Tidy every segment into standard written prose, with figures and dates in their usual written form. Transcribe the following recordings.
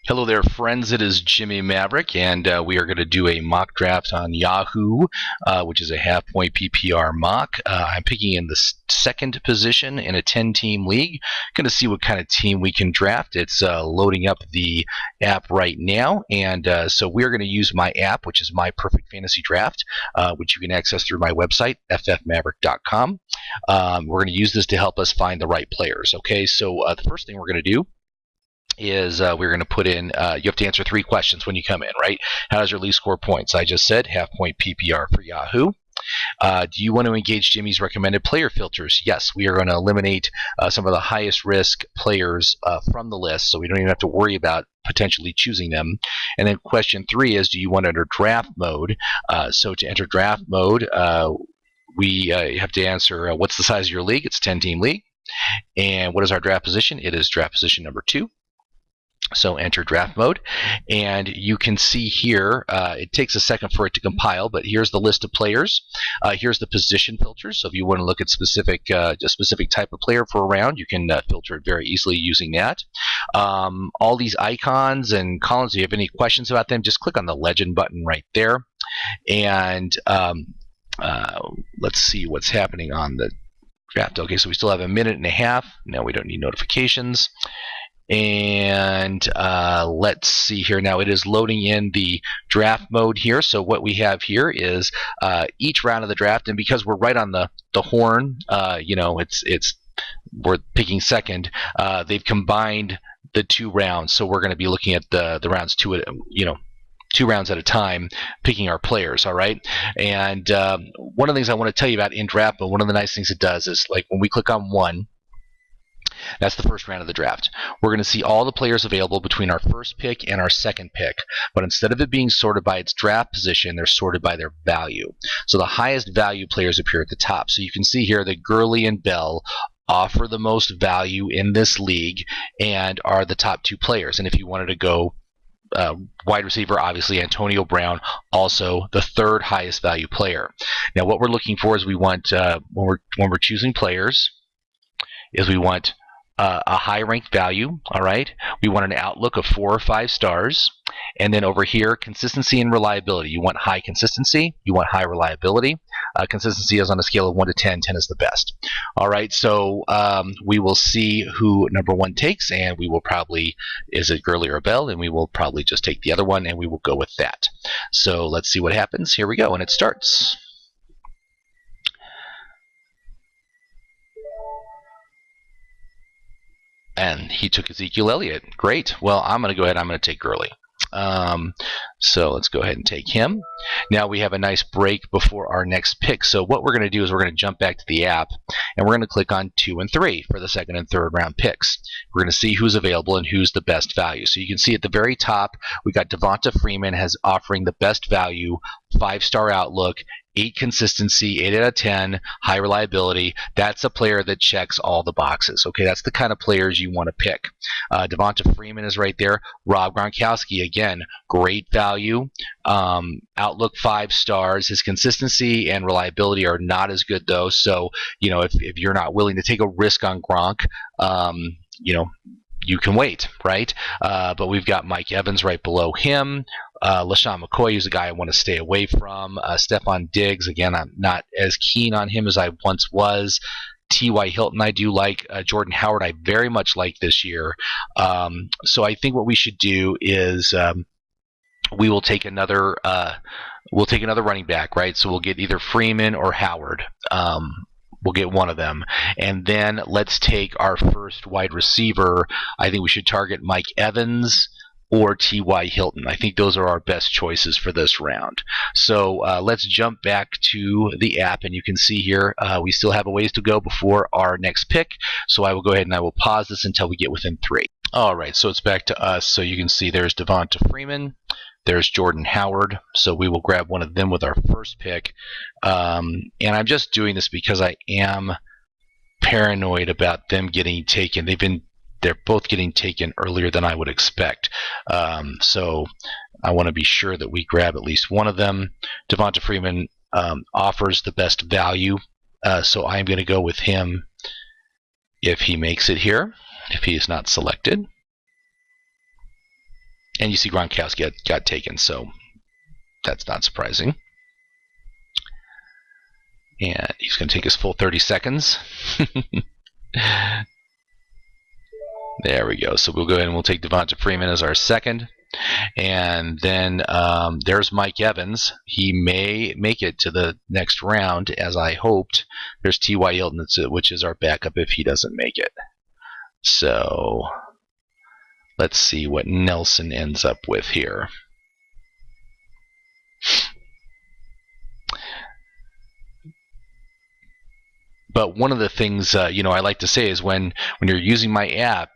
Hello there, friends. It is Jimmy Maverick, and we are going to do a mock draft on Yahoo, which is a half-point PPR mock. I'm picking in the second position in a 10-team league. Going to see what kind of team we can draft. It's loading up the app right now, and so we're going to use my app, which is My Perfect Fantasy Draft, which you can access through my website, ffmaverick.com. We're going to use this to help us find the right players. Okay, so the first thing we're going to do is we're going to put in, you have to answer 3 questions when you come in, right? How does your league score points? I just said half-point PPR for Yahoo. Do you want to engage Jimmy's recommended player filters? Yes, we are going to eliminate some of the highest risk players from the list, so we don't even have to worry about potentially choosing them. And then question 3 is, do you want to enter draft mode? So to enter draft mode, we have to answer what's the size of your league? It's a 10-team league. And what is our draft position? It is draft position number 2. So enter draft mode, and you can see here, it takes a second for it to compile, but here's the list of players. Here's the position filters, so if you want to look at a specific type of player for a round, you can filter it very easily using that. All these icons and columns, if you have any questions about them, just click on the legend button right there, and let's see what's happening on the draft. Okay, so we still have a minute and a half. Now we don't need notifications. And let's see here now. It is loading in the draft mode here. So what we have here is each round of the draft, and because we're right on the horn, you know, we're picking second. They've combined the 2 rounds, so we're going to be looking at the rounds 2 rounds at a time, picking our players. All right. And one of the things I want to tell you about in draft mode, one of the nice things it does is, like, when we click on 1. That's the first round of the draft. We're going to see all the players available between our first pick and our second pick. But instead of it being sorted by its draft position, they're sorted by their value. So the highest value players appear at the top. So you can see here that Gurley and Bell offer the most value in this league and are the top 2 players. And if you wanted to go wide receiver, obviously Antonio Brown, also the 3rd highest value player. Now what we're looking for is we want, when we're choosing players, is we want a high ranked value. All right, we want an outlook of 4 or 5 stars, and then over here, consistency and reliability. You want high consistency, you want high reliability. Consistency is on a scale of 1 to 10. 10 is the best. All right, so we will see who number 1 takes, and we will probably, is it Gurley or Bell, and we will probably just take the other one, and we will go with that. So let's see what happens. Here we go, and it starts. And he took Ezekiel Elliott. Great. Well, I'm going to go ahead. I'm going to take Gurley. So let's go ahead and take him. Now we have a nice break before our next pick. So what we're going to do is we're going to jump back to the app, and we're going to click on 2 and 3 for the 2nd and 3rd round picks. We're going to see who's available and who's the best value. So you can see at the very top, we got Devonta Freeman has offering the best value, 5-star outlook, 8 consistency, 8 out of 10, high reliability. That's a player that checks all the boxes. Okay, that's the kind of players you want to pick. Devonta Freeman is right there. Rob Gronkowski, again, great value. Outlook 5 stars. His consistency and reliability are not as good though. So, you know, if you're not willing to take a risk on Gronk, you know, you can wait, right? But we've got Mike Evans right below him. LaShawn McCoy is a guy I want to stay away from. Stephon Diggs, again, I'm not as keen on him as I once was. T.Y. Hilton I do like. Jordan Howard I very much like this year. So I think what we should do is we will take another running back, right? So we'll get either Freeman or Howard. We'll get one of them. And then let's take our first wide receiver. I think we should target Mike Evans or T.Y. Hilton. I think those are our best choices for this round. So let's jump back to the app, and you can see here we still have a ways to go before our next pick. So I will go ahead and I will pause this until we get within 3. All right, so it's back to us. So you can see there's Devonta Freeman. There's Jordan Howard, so we will grab one of them with our first pick. And I'm just doing this because I am paranoid about them getting taken. They're both getting taken earlier than I would expect. So I want to be sure that we grab at least one of them. Devonta Freeman offers the best value, so I'm going to go with him if he makes it here, if he is not selected. And you see Gronkowski got taken, so that's not surprising. And he's going to take his full 30 seconds. There we go. So we'll go ahead and we'll take Devonta Freeman as our second. And then there's Mike Evans. He may make it to the next round, as I hoped. There's T.Y. Hilton, which is our backup if he doesn't make it. So let's see what Nelson ends up with here. But one of the things I like to say is when you're using my app,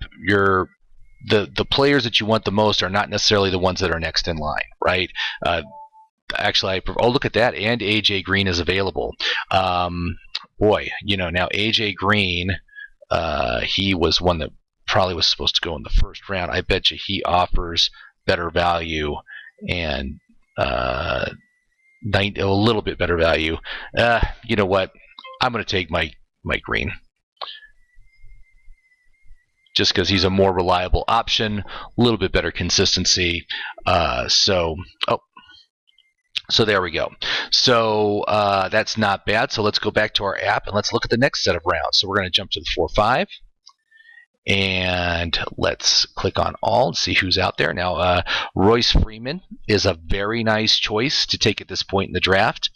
the players that you want the most are not necessarily the ones that are next in line, right? Actually, look at that, and AJ Green is available. Boy, now AJ Green, he was one that probably was supposed to go in the first round. I bet you he offers better value and a little bit better value. You know what? I'm going to take Mike Green. Just because he's a more reliable option, a little bit better consistency. So there we go. So that's not bad. So let's go back to our app and let's look at the next set of rounds. So we're going to jump to the 4-5. And let's click on all and see who's out there. Now, Royce Freeman is a very nice choice to take at this point in the draft.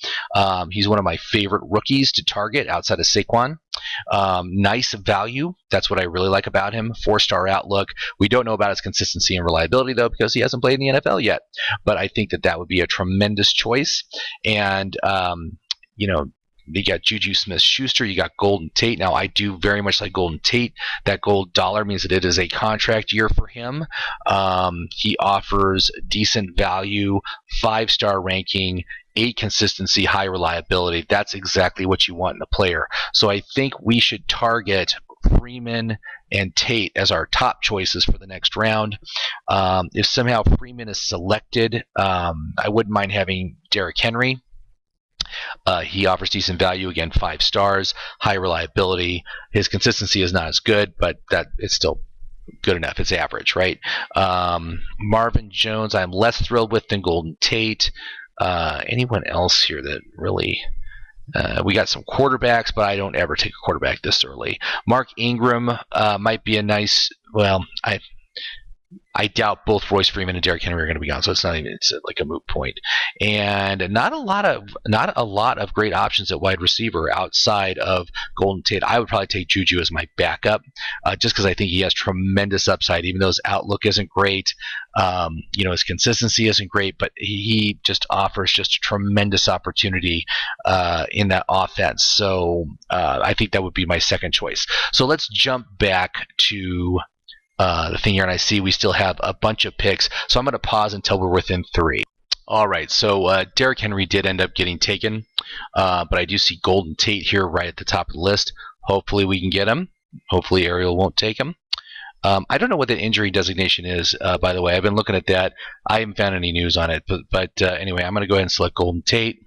He's one of my favorite rookies to target outside of Saquon. Nice value. That's what I really like about him. 4-star outlook. We don't know about his consistency and reliability, though, because he hasn't played in the NFL yet. But I think that would be a tremendous choice. And, you got Juju Smith-Schuster. You got Golden Tate. Now, I do very much like Golden Tate. That gold dollar means that it is a contract year for him. He offers decent value, 5-star ranking, 8 consistency, high reliability. That's exactly what you want in a player. So I think we should target Freeman and Tate as our top choices for the next round. If somehow Freeman is selected, I wouldn't mind having Derrick Henry. He offers decent value, again, 5 stars, high reliability. His consistency is not as good, but that it's still good enough. It's average, right? Marvin Jones, I'm less thrilled with than Golden Tate. Anyone else here that really... we got some quarterbacks, but I don't ever take a quarterback this early. Mark Ingram might be a nice... Well, I doubt both Royce Freeman and Derrick Henry are going to be gone, so it's like a moot point. And not a lot of great options at wide receiver outside of Golden Tate. I would probably take Juju as my backup, just because I think he has tremendous upside, even though his outlook isn't great. His consistency isn't great, but he just offers just a tremendous opportunity in that offense. So I think that would be my second choice. So let's jump back to the thing here, and I see we still have a bunch of picks, so I'm going to pause until we're within 3. All right, so Derrick Henry did end up getting taken, but I do see Golden Tate here right at the top of the list. Hopefully we can get him. Hopefully Ariel won't take him. I don't know what the injury designation is, by the way. I've been looking at that. I haven't found any news on it, but anyway, I'm going to go ahead and select Golden Tate.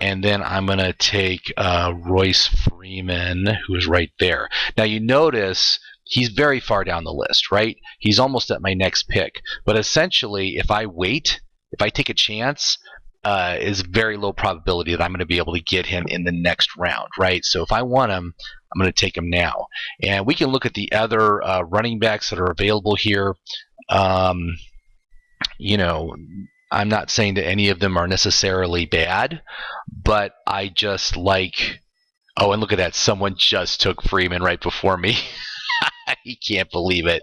And then I'm going to take Royce Freeman, who is right there. Now you notice he's very far down the list, right? He's almost at my next pick. But essentially, if I wait, if I take a chance, is very low probability that I'm going to be able to get him in the next round, right? So if I want him, I'm going to take him now. And we can look at the other running backs that are available here. I'm not saying that any of them are necessarily bad, but I just like... Oh, and look at that. Someone just took Freeman right before me. He can't believe it.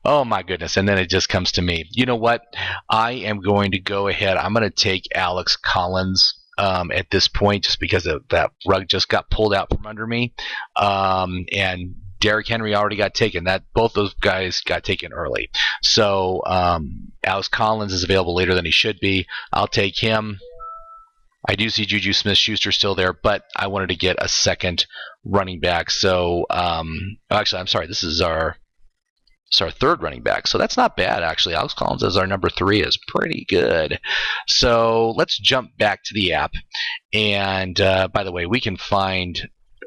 Oh, my goodness. And then it just comes to me. You know what? I am going to go ahead. I'm going to take Alex Collins at this point just because that rug just got pulled out from under me. And Derrick Henry already got taken. Both those guys got taken early. So Alex Collins is available later than he should be. I'll take him. I do see Juju Smith-Schuster still there, but I wanted to get a second running back. So, actually, I'm sorry. This is our third running back. So that's not bad, actually. Alex Collins as our number 3 is pretty good. So let's jump back to the app. And by the way, we can find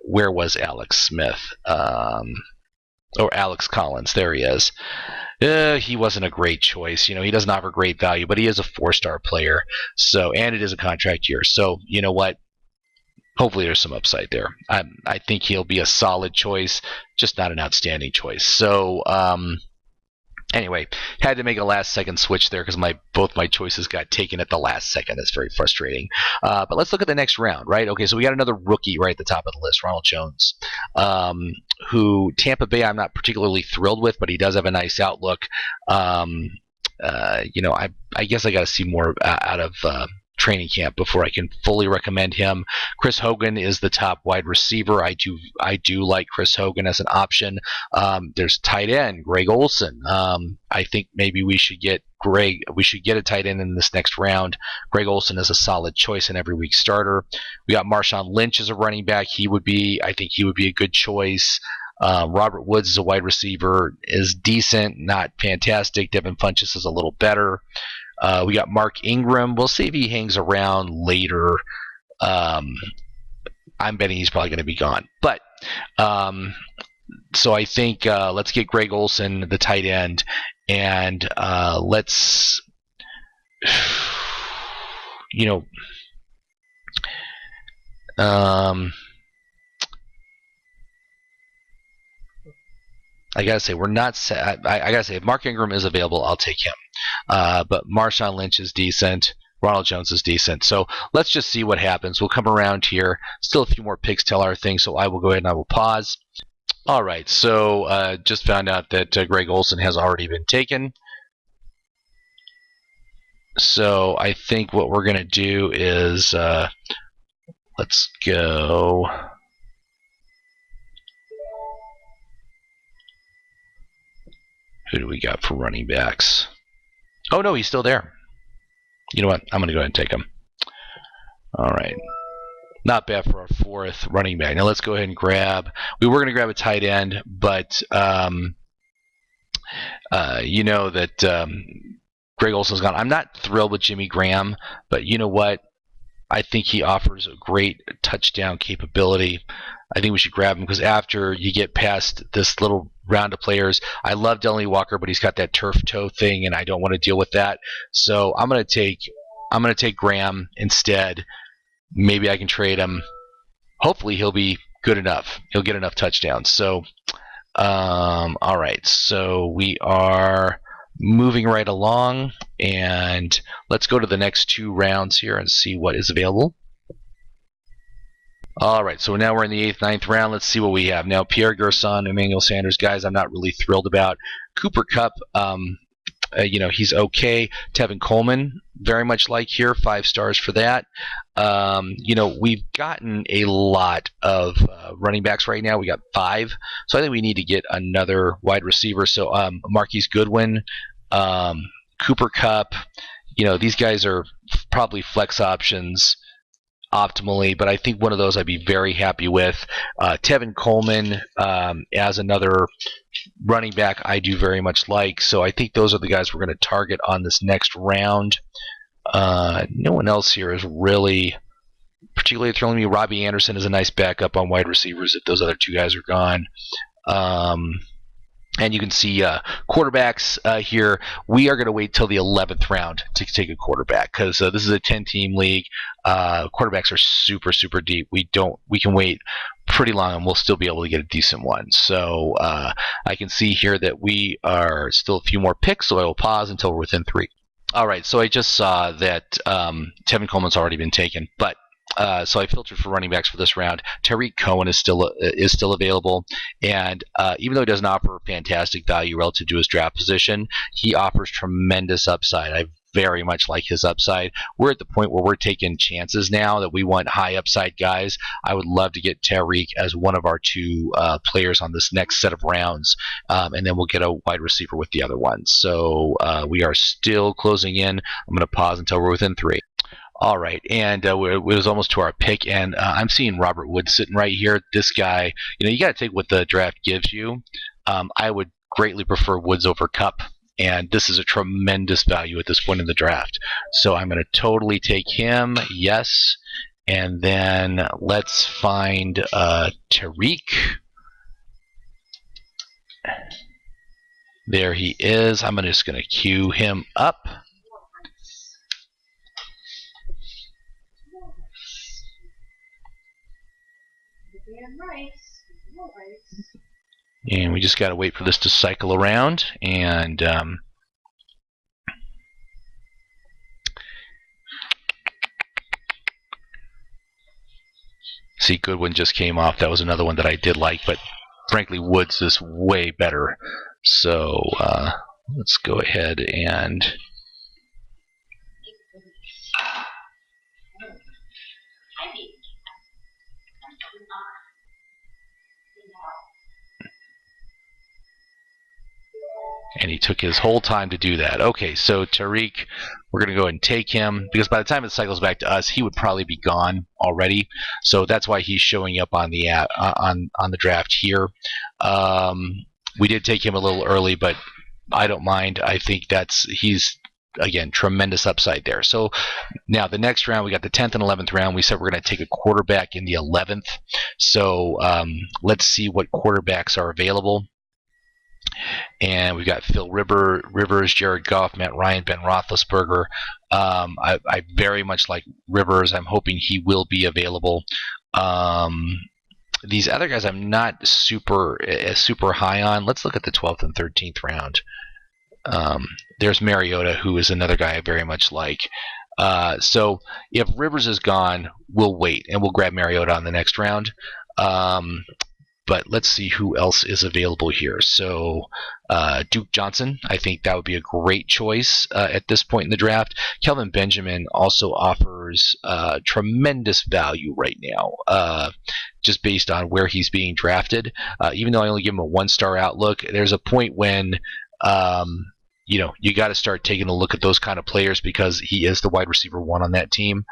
where was Alex Smith or Alex Collins. There he is. He wasn't a great choice. He doesn't offer great value, but he is a 4-star player. So, and it is a contract year. So, you know what? Hopefully there's some upside there. I think he'll be a solid choice, just not an outstanding choice. So, anyway, had to make a last-second switch there because both my choices got taken at the last second. That's very frustrating. But let's look at the next round, right? Okay, so we got another rookie right at the top of the list, Ronald Jones, who Tampa Bay I'm not particularly thrilled with, but he does have a nice outlook. I guess I got to see more out of training camp before I can fully recommend him. Chris Hogan is the top wide receiver. I do like Chris Hogan as an option. There's tight end Greg Olsen. I think maybe we should get a tight end in this next round. Greg Olsen is a solid choice in every week starter. We got Marshawn Lynch as a running back. I think he would be a good choice. Robert Woods is a wide receiver, is decent, not fantastic. Devin Funchess is a little better. We got Mark Ingram. We'll see if he hangs around later. I'm betting he's probably going to be gone. But so I think let's get Greg Olsen, the tight end, and let's I gotta say, we're not set. I gotta say, if Mark Ingram is available, I'll take him. But Marshawn Lynch is decent. Ronald Jones is decent. So let's just see what happens. We'll come around here. Still a few more picks tell our thing, so I will go ahead and I will pause. All right, so just found out that Greg Olsen has already been taken. So I think what we're going to do is let's go. Who do we got for running backs? Oh, no, he's still there. You know what? I'm going to go ahead and take him. All right. Not bad for our 4th running back. Now let's go ahead and grab. We were going to grab a tight end, but you know that Greg Olsen's gone. I'm not thrilled with Jimmy Graham, but you know what? I think he offers a great touchdown capability. I think we should grab him because after you get past this little round of players, I love Delaney Walker, but he's got that turf toe thing, and I don't want to deal with that. So I'm going to take Graham instead. Maybe I can trade him. Hopefully he'll be good enough. He'll get enough touchdowns. So, all right. So we are moving right along, and let's go to the next 2 rounds here and see what is available. All right, so now we're in the 8th, 9th round. Let's see what we have. Now, Pierre Garçon, Emmanuel Sanders, guys, I'm not really thrilled about. Cooper Kupp, he's okay. Tevin Coleman, very much like here, 5 stars for that. We've gotten a lot of running backs right now. We got 5, so I think we need to get another wide receiver. So Marquise Goodwin, Cooper Kupp, these guys are probably flex options optimally, but I think one of those I'd be very happy with. Tevin Coleman as another running back I do very much like, so I think those are the guys we're going to target on this next round. No one else here is really particularly thrilling me. Robbie Anderson is a nice backup on wide receivers if those other 2 guys are gone. And you can see quarterbacks here. We are going to wait till the 11th round to take a quarterback because this is a 10-team league. Quarterbacks are super, super deep. We can wait pretty long and we'll still be able to get a decent one. So I can see here that we are still a few more picks, so I will pause until we're within 3. All right, so I just saw that Tevin Coleman's already been taken, but so I filtered for running backs for this round. Tariq Cohen is still available, and even though he doesn't offer fantastic value relative to his draft position, he offers tremendous upside. I very much like his upside. We're at the point where we're taking chances now that we want high upside guys. I would love to get Tariq as one of our 2 players on this next set of rounds, and then we'll get a wide receiver with the other ones. So we are still closing in. I'm going to pause until we're within 3. All right, and it was almost to our pick, and I'm seeing Robert Woods sitting right here. This guy, you got to take what the draft gives you. I would greatly prefer Woods over Kupp, and this is a tremendous value at this point in the draft. So I'm going to totally take him, yes, and then let's find Tariq. There he is. I'm just going to cue him up. And we just got to wait for this to cycle around. And see, Goodwin just came off. That was another one that I did like, but frankly, Woods is way better. So let's go ahead and he took his whole time to do that. Okay, so Tariq, we're going to go ahead and take him, because by the time it cycles back to us, he would probably be gone already. So that's why he's showing up on the on the draft here. We did take him a little early, but I don't mind. I think he's, again, tremendous upside there. So now the next round, we got the 10th and 11th round. We said we're going to take a quarterback in the 11th. So let's see what quarterbacks are available. And we've got Phil Rivers, Jared Goff, Matt Ryan, Ben Roethlisberger. I very much like Rivers. I'm hoping he will be available. These other guys I'm not super high on. Let's look at the 12th and 13th round. There's Mariota, who is another guy I very much like. So if Rivers is gone, we'll wait, and we'll grab Mariota on the next round. But let's see who else is available here. So Duke Johnson, I think that would be a great choice at this point in the draft. Kelvin Benjamin also offers tremendous value right now, just based on where he's being drafted. Even though I only give him a 1-star outlook, there's a point when you got to start taking a look at those kind of players, because he is the wide receiver 1 on that team.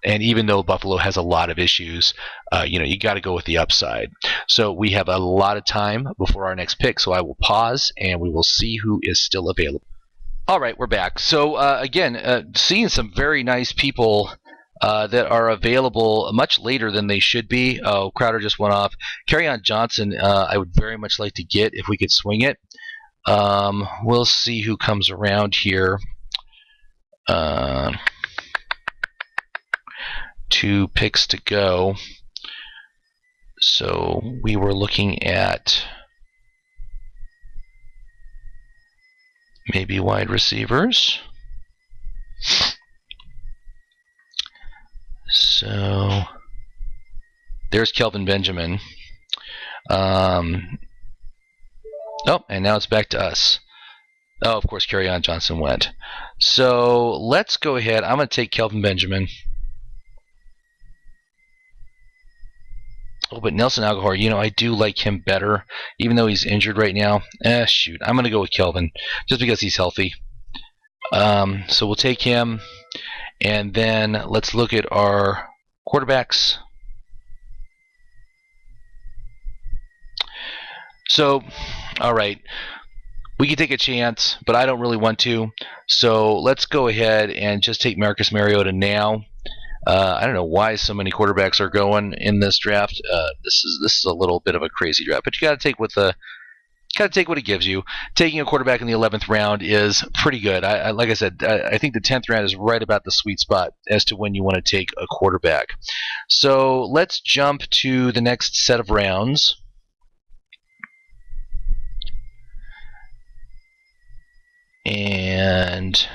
And even though Buffalo has a lot of issues, you got to go with the upside. So we have a lot of time before our next pick, so I will pause, and we will see who is still available. All right, we're back. So again, seeing some very nice people that are available much later than they should be. Oh, Crowder just went off. Kerryon Johnson, I would very much like to get if we could swing it. We'll see who comes around here. 2 picks to go. So we were looking at maybe wide receivers. So there's Kelvin Benjamin. Oh, and now it's back to us. Oh, of course, Kerryon Johnson went. So let's go ahead. I'm going to take Kelvin Benjamin. Oh, but Nelson Aguilar, I do like him better, even though he's injured right now. Shoot, I'm going to go with Kelvin, just because he's healthy. So we'll take him, and then let's look at our quarterbacks. So, all right, we can take a chance, but I don't really want to. So let's go ahead and just take Marcus Mariota now. I don't know why so many quarterbacks are going in this draft. This is a little bit of a crazy draft, but you got to take what it gives you. Taking a quarterback in the 11th round is pretty good. Like I said, I think the 10th round is right about the sweet spot as to when you want to take a quarterback. So let's jump to the next set of rounds. And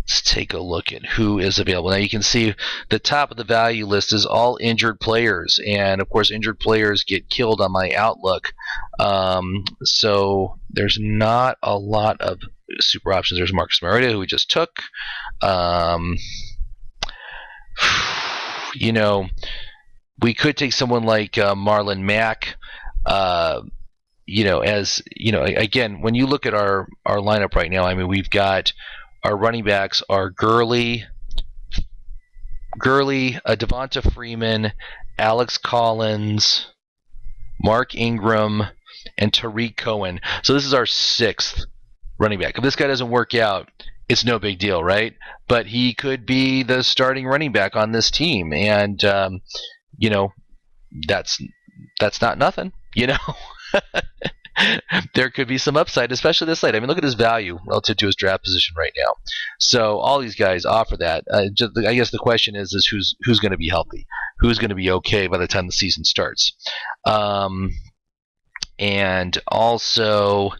let's take a look at who is available. Now you can see the top of the value list is all injured players, and of course injured players get killed on my outlook. So there's not a lot of super options. There's Marcus Mariota, who we just took. We could take someone like Marlon Mack. Again, when you look at our lineup right now, I mean, we've got our running backs are Gurley, Devonta Freeman, Alex Collins, Mark Ingram, and Tariq Cohen. So this is our 6th running back. If this guy doesn't work out, it's no big deal, right? But he could be the starting running back on this team, and that's not nothing, there could be some upside, especially this late. I mean, look at his value relative to his draft position right now. So all these guys offer that. I guess the question is who's going to be healthy, who's going to be okay by the time the season starts, and also,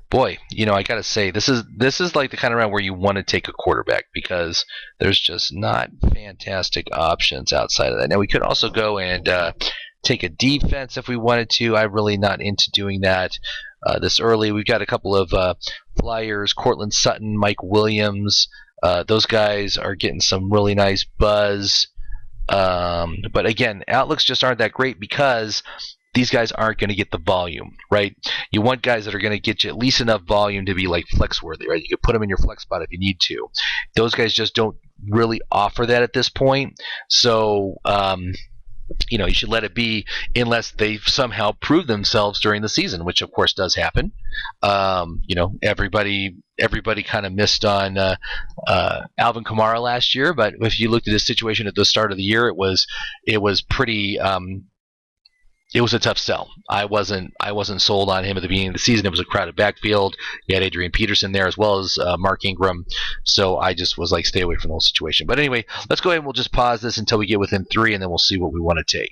boy, I got to say this is like the kind of round where you want to take a quarterback because there's just not fantastic options outside of that. Now we could also go and take a defense if we wanted to. I'm really not into doing that this early. We've got a couple of flyers, Cortland Sutton, Mike Williams. Those guys are getting some really nice buzz. But again, outlooks just aren't that great because these guys aren't going to get the volume, right? You want guys that are going to get you at least enough volume to be like flex worthy, right? You can put them in your flex spot if you need to. Those guys just don't really offer that at this point. So, you should let it be unless they somehow prove themselves during the season, which of course does happen. Everybody kind of missed on Alvin Kamara last year, but if you looked at his situation at the start of the year, it was pretty. It was a tough sell. I wasn't sold on him at the beginning of the season. It was a crowded backfield. You had Adrian Peterson there as well as Mark Ingram. So I just was like, stay away from the whole situation. But anyway, let's go ahead and we'll just pause this until we get within 3, and then we'll see what we want to take.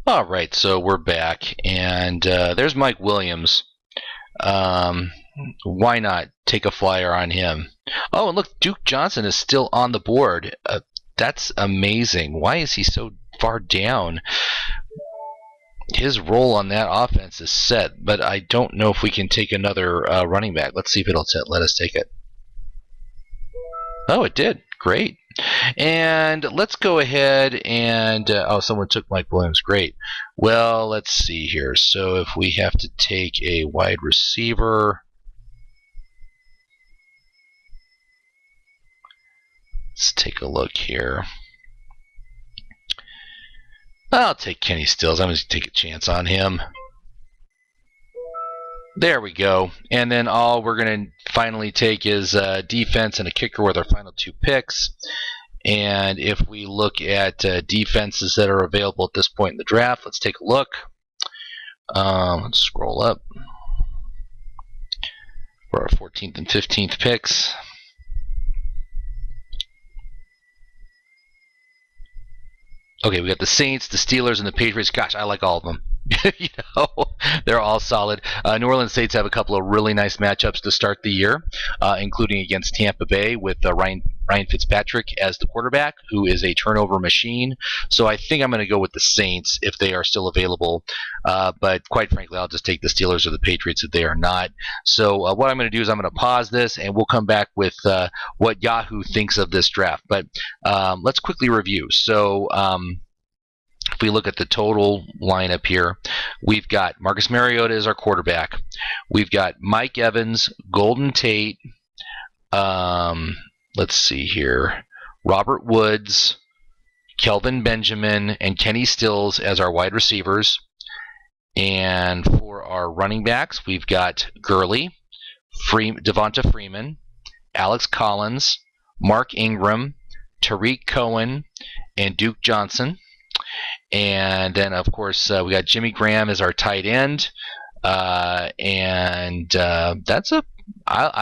All right, so we're back, and there's Mike Williams. Why not take a flyer on him? Oh, and look, Duke Johnson is still on the board. That's amazing. Why is he so far down? His role on that offense is set, but I don't know if we can take another running back. Let's see if it'll let us take it. Oh, it did. Great. And let's go ahead and... someone took Mike Williams. Great. Well, let's see here. So if we have to take a wide receiver... Let's take a look here. I'll take Kenny Stills. I'm going to take a chance on him. There we go. And then all we're going to finally take is defense and a kicker with our final 2 picks. And if we look at defenses that are available at this point in the draft, let's take a look. Let's scroll up for our 14th and 15th picks. Okay, we got the Saints, the Steelers, and the Patriots. Gosh, I like all of them. They're all solid. New Orleans Saints have a couple of really nice matchups to start the year, including against Tampa Bay with Ryan Fitzpatrick as the quarterback, who is a turnover machine. So I think I'm going to go with the Saints if they are still available. But quite frankly, I'll just take the Steelers or the Patriots if they are not. So what I'm going to do is I'm going to pause this, and we'll come back with what Yahoo thinks of this draft. But let's quickly review. So if we look at the total lineup here, we've got Marcus Mariota as our quarterback. We've got Mike Evans, Golden Tate, let's see here, Robert Woods, Kelvin Benjamin, and Kenny Stills as our wide receivers. And for our running backs, we've got Gurley, Devonta Freeman, Alex Collins, Mark Ingram, Tariq Cohen, and Duke Johnson. And then, of course, we got Jimmy Graham as our tight end. I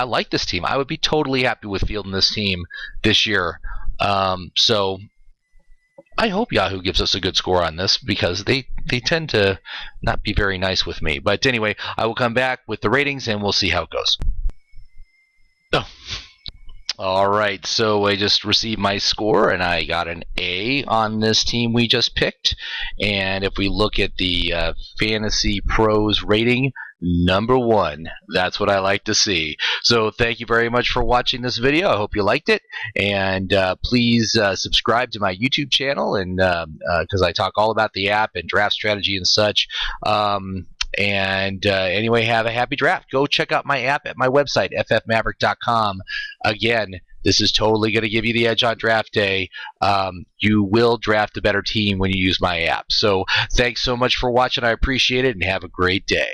like this team. I would be totally happy with fielding this team this year. So I hope Yahoo gives us a good score on this because they tend to not be very nice with me. But anyway, I will come back with the ratings and we'll see how it goes. Oh. All right, so I just received my score, and I got an A on this team we just picked. And if we look at the Fantasy Pros rating, #1. That's what I like to see. So thank you very much for watching this video. I hope you liked it. And please subscribe to my YouTube channel, and because I talk all about the app and draft strategy and such. Anyway, have a happy draft. Go check out my app at my website, ffmaverick.com. Again, this is totally going to give you the edge on draft day. You will draft a better team when you use my app. So thanks so much for watching. I appreciate it, and have a great day.